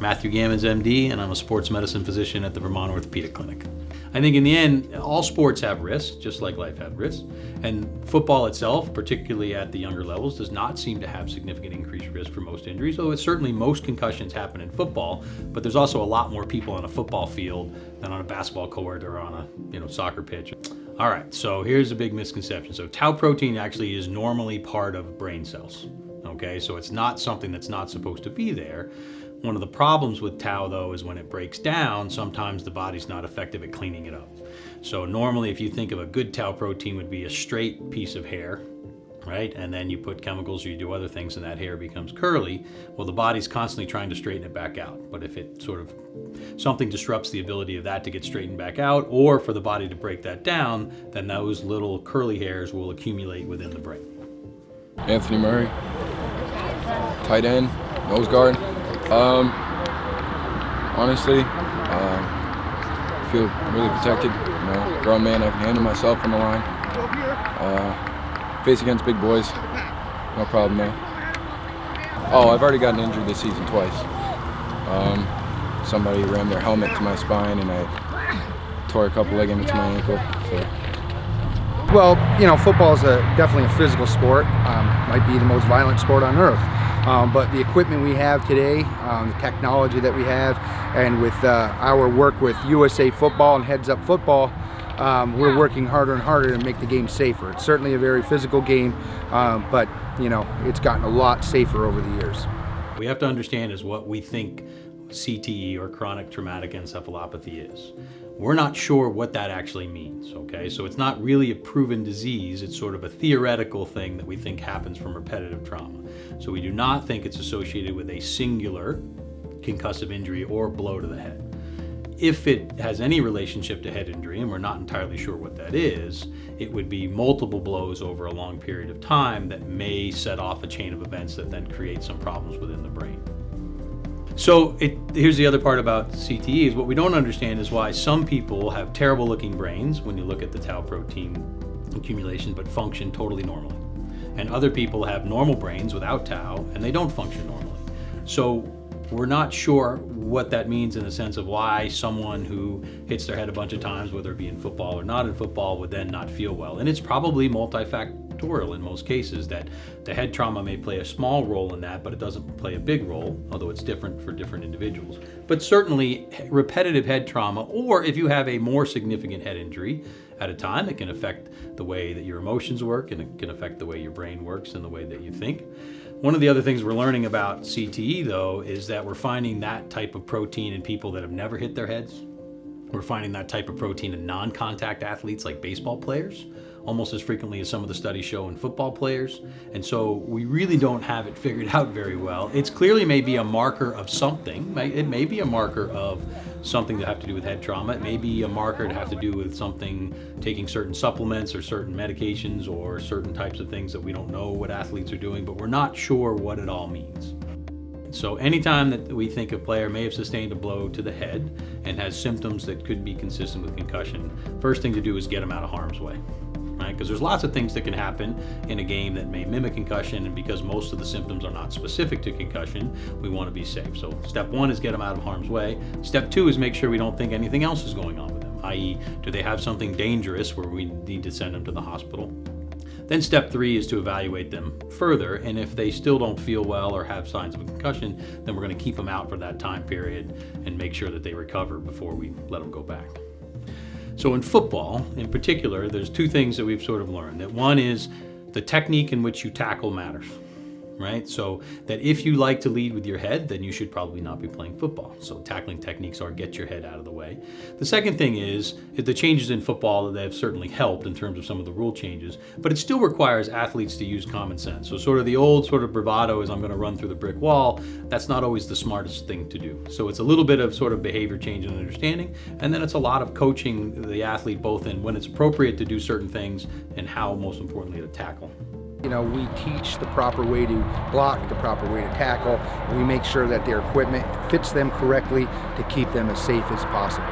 Matthew Gammons, MD, and I'm a sports medicine physician at the Vermont Orthopedic Clinic. I think in the end, all sports have risks, just like life has risks. And football itself, particularly at the younger levels, does not seem to have significant increased risk for most injuries, though it's certainly most concussions happen in football, but there's also a lot more people on a football field than on a basketball court or on a soccer pitch. All right, so here's a big misconception. So tau protein actually is normally part of brain cells. Okay, so it's not something that's not supposed to be there. One of the problems with tau, though, is when it breaks down, sometimes the body's not effective at cleaning it up. So normally, if you think of a good tau protein would be a straight piece of hair, right? And then you put chemicals or you do other things and that hair becomes curly. Well, the body's constantly trying to straighten it back out. But if it something disrupts the ability of that to get straightened back out, or for the body to break that down, then those little curly hairs will accumulate within the brain. Anthony Murray, tight end, nose guard. Honestly, feel really protected. Grown man, I can handle myself on the line. Face against big boys, no problem there. Oh, I've already gotten injured this season twice. Somebody rammed their helmet to my spine, and I tore a couple ligaments to my ankle. So. Well, football is definitely a physical sport. Might be the most violent sport on earth. But the equipment we have today, the technology that we have, and with our work with USA Football and Heads Up Football, we're working harder and harder to make the game safer. It's certainly a very physical game, but it's gotten a lot safer over the years. We have to understand is what we think CTE, or chronic traumatic encephalopathy, is. We're not sure what that actually means, okay? So it's not really a proven disease, it's sort of a theoretical thing that we think happens from repetitive trauma. So we do not think it's associated with a singular concussive injury or blow to the head. If it has any relationship to head injury, and we're not entirely sure what that is, it would be multiple blows over a long period of time that may set off a chain of events that then create some problems within the brain. So here's the other part about CTE is what we don't understand is why some people have terrible looking brains when you look at the tau protein accumulation but function totally normally. And other people have normal brains without tau and they don't function normally. So we're not sure what that means in the sense of why someone who hits their head a bunch of times, whether it be in football or not in football, would then not feel well. And it's probably multifactorial in most cases, that the head trauma may play a small role in that, but it doesn't play a big role, although it's different for different individuals. But certainly repetitive head trauma, or if you have a more significant head injury at a time, it can affect the way that your emotions work, and it can affect the way your brain works and the way that you think. One of the other things we're learning about CTE, though, is that we're finding that type of protein in people that have never hit their heads. We're finding that type of protein in non-contact athletes like baseball players, almost as frequently as some of the studies show in football players. And so we really don't have it figured out very well. It's clearly may be a marker of something. It may be a marker of something to have to do with head trauma. It may be a marker to have to do with something, taking certain supplements or certain medications or certain types of things that we don't know what athletes are doing, but we're not sure what it all means. So anytime that we think a player may have sustained a blow to the head and has symptoms that could be consistent with concussion, first thing to do is get them out of harm's way. Right? Because there's lots of things that can happen in a game that may mimic concussion, and because most of the symptoms are not specific to concussion, we want to be safe. So step one is get them out of harm's way. Step two is make sure we don't think anything else is going on with them, i.e., do they have something dangerous where we need to send them to the hospital? Then step three is to evaluate them further, and if they still don't feel well or have signs of a concussion, then we're going to keep them out for that time period and make sure that they recover before we let them go back. So in football, in particular, there's two things that we've sort of learned. That one is the technique in which you tackle matters, right? So that if you like to lead with your head, then you should probably not be playing football. So tackling techniques are get your head out of the way. The second thing is the changes in football that have certainly helped in terms of some of the rule changes, but it still requires athletes to use common sense. So sort of the old sort of bravado is I'm going to run through the brick wall. That's not always the smartest thing to do. So it's a little bit of sort of behavior change and understanding, and then it's a lot of coaching the athlete both in when it's appropriate to do certain things and how, most importantly, to tackle. We teach the proper way to block, the proper way to tackle. We make sure that their equipment fits them correctly to keep them as safe as possible.